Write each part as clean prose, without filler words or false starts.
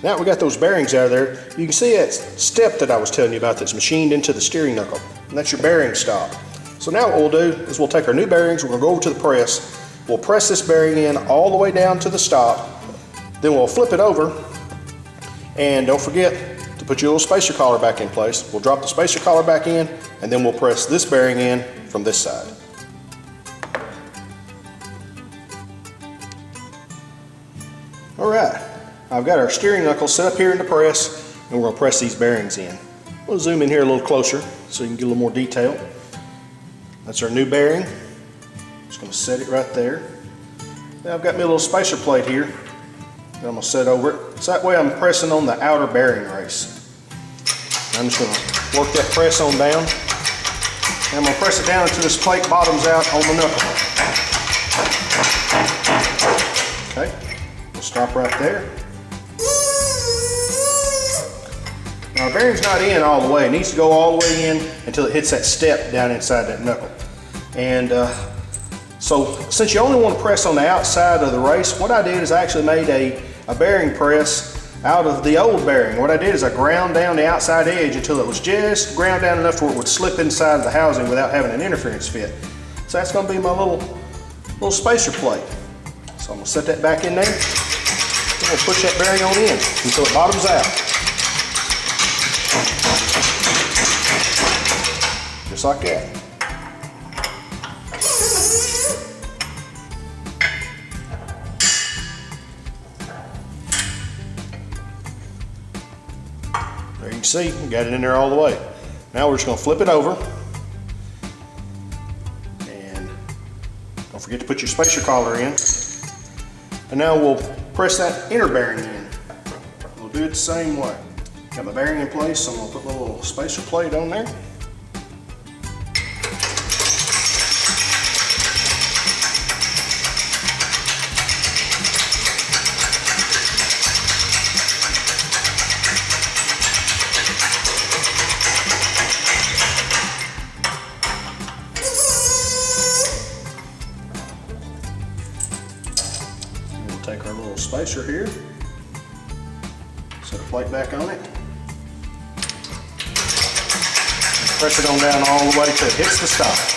Now we got those bearings out of there, you can see that step that I was telling you about that's machined into the steering knuckle. And that's your bearing stop. So now what we'll do is we'll take our new bearings, we're going to go over to the press. We'll press this bearing in all the way down to the stop. Then we'll flip it over. And don't forget to put your little spacer collar back in place. We'll drop the spacer collar back in, and then we'll press this bearing in from this side. Alright, I've got our steering knuckle set up here in the press, and we're going to press these bearings in. We'll zoom in here a little closer so you can get a little more detail. That's our new bearing. Just going to set it right there. Now I've got me a little spacer plate here that I'm going to set over it. So that way I'm pressing on the outer bearing race. I'm just going to work that press on down. And I'm going to press it down until this plate bottoms out on the knuckle. Okay, we'll stop right there. Now our bearing's not in all the way. It needs to go all the way in until it hits that step down inside that knuckle. And so since you only want to press on the outside of the race, what I did is I actually made a bearing press out of the old bearing. What I did is I ground down the outside edge until it was just ground down enough where it would slip inside of the housing without having an interference fit. So that's going to be my little spacer plate. So I'm going to set that back in there. I'm going to push that bearing on in until it bottoms out. Just like that. There you can see, we got it in there all the way. Now we're just going to flip it over. And don't forget to put your spacer collar in. And now we'll press that inner bearing in. We'll do it the same way. Got my bearing in place, so I'm going to put my little spacer plate on there. Take our little spacer here, set a plate back on it, and press it on down all the way till it hits the stop.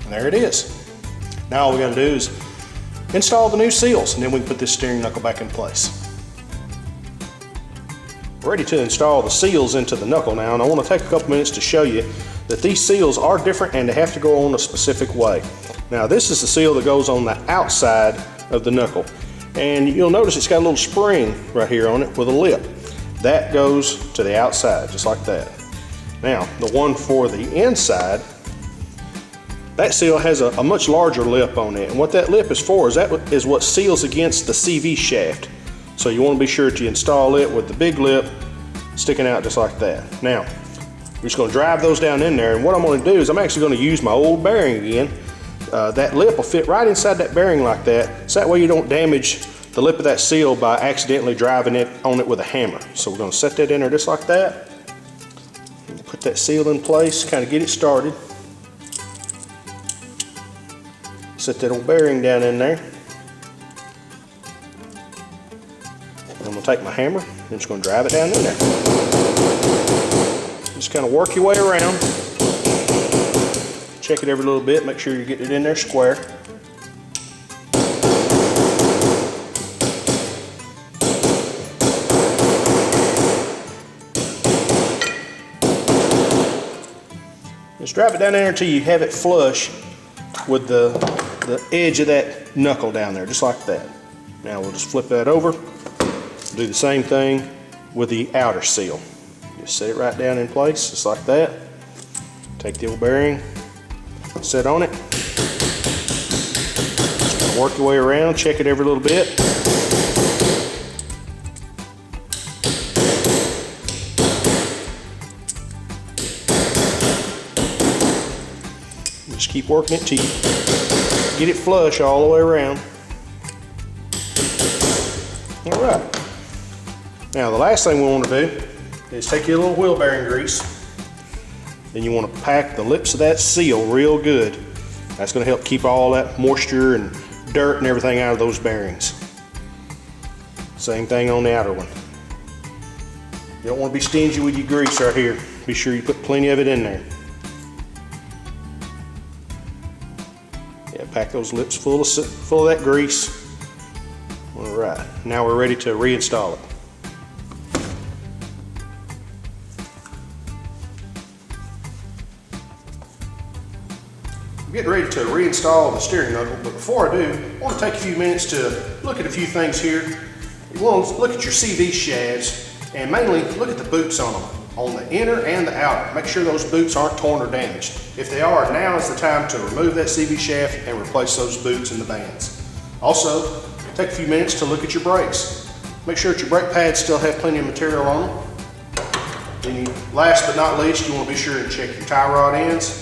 There it is. Now all we got to do is install the new seals, and then we can put this steering knuckle back in place. We're ready to install the seals into the knuckle now, and I want to take a couple minutes to show you that these seals are different and they have to go on a specific way. Now this is the seal that goes on the outside of the knuckle, and you'll notice it's got a little spring right here on it with a lip. That goes to the outside, just like that. Now the one for the inside, that seal has a much larger lip on it, and what that lip is for is that is what seals against the CV shaft. So you want to be sure to install it with the big lip sticking out just like that. Now, we're just going to drive those down in there, and what I'm going to do is I'm actually going to use my old bearing again. That lip will fit right inside that bearing like that, so that way you don't damage the lip of that seal by accidentally driving it on it with a hammer. So we're going to set that in there just like that. Put that seal in place, kind of get it started. Set that old bearing down in there. I'm going to take my hammer and just going to drive it down in there. Just kind of work your way around. Check it every little bit, make sure you're getting it in there square. Just drive it down there until you have it flush with the edge of that knuckle down there, just like that. Now we'll just flip that over, do the same thing with the outer seal. Just set it right down in place, just like that. Take the old bearing, set on it. Just gonna work your way around, check it every little bit. Just keep working it till you get it flush all the way around. All right. Now the last thing we want to do is take your little wheel bearing grease, and you want to pack the lips of that seal real good. That's going to help keep all that moisture and dirt and everything out of those bearings. Same thing on the outer one. You don't want to be stingy with your grease right here. Be sure you put plenty of it in there. Yeah, pack those lips full of that grease. All right, now we're ready to reinstall it. I'm getting ready to reinstall the steering knuckle, but before I do, I want to take a few minutes to look at a few things here. You want to look at your CV shafts and mainly look at the boots on them, on the inner and the outer. Make sure those boots aren't torn or damaged. If they are, now is the time to remove that CV shaft and replace those boots and the bands. Also, take a few minutes to look at your brakes. Make sure that your brake pads still have plenty of material on them. Then last but not least, you want to be sure to check your tie rod ends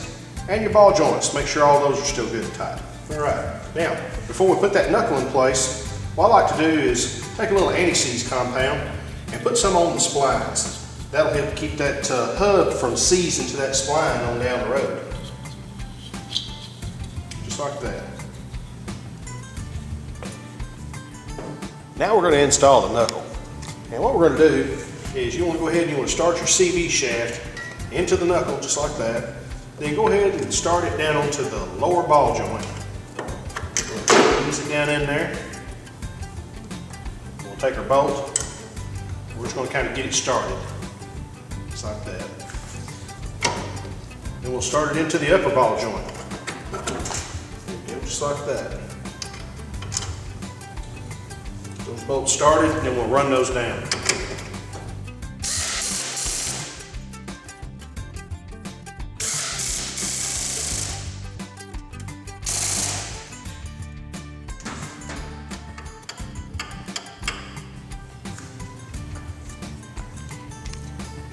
and your ball joints. Make sure all those are still good and tight. All right, now, before we put that knuckle in place, what I like to do is take a little anti-seize compound and put some on the splines. That'll help keep that hub from seizing to that spline on down the road. Just like that. Now we're going to install the knuckle. And what we're going to do is you want to go ahead and you want to start your CV shaft into the knuckle just like that. Then go ahead and start it down onto the lower ball joint. Ease it down in there. We'll take our bolt. We're just going to kind of get it started. Just like that. Then we'll start it into the upper ball joint. Just like that. Those bolts started, and then we'll run those down.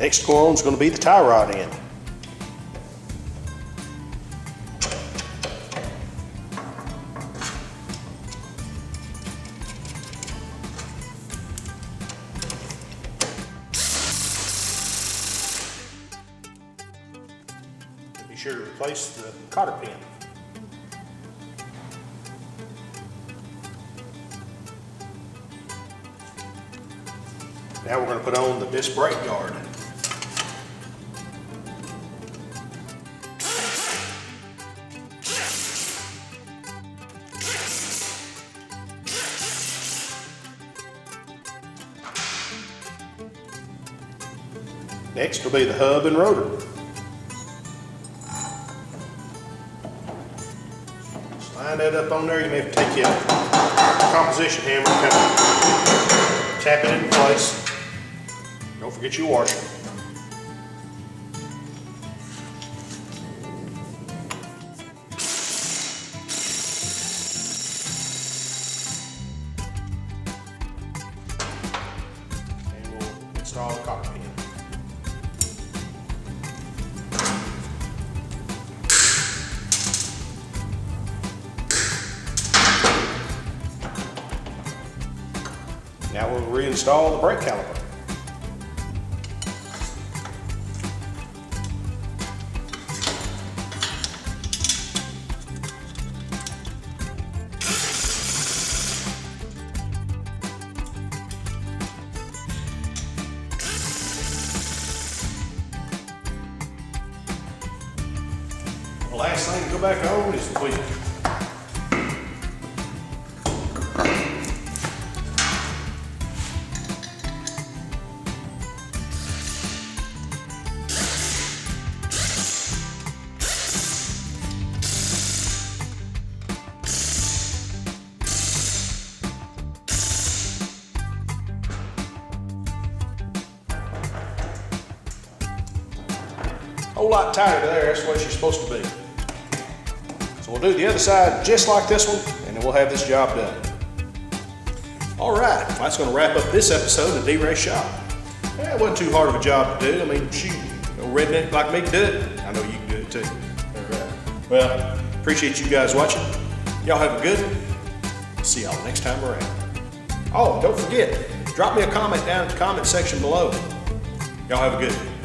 Next to go on is going to be the tie rod end. Be sure to replace the cotter pin. Now we're going to put on the disc brake guard. Next will be the hub and rotor. Slide that up on there. You may have to take your composition hammer and kind of tap it into place. Don't forget your washer. And we'll install the cotter pin. Now we'll reinstall the brake caliper. The last thing to go back on is the wheel. A whole lot tighter there, that's the way she's supposed to be. So we'll do the other side just like this one, and then we'll have this job done. All right, well, that's going to wrap up this episode of D-Ray's Shop. Yeah, it wasn't too hard of a job to do. I mean, shoot, no redneck like me can do it. I know you can do it too. All right. Well, appreciate you guys watching. Y'all have a good one. See y'all next time around. Oh, don't forget, drop me a comment down in the comment section below. Y'all have a good one.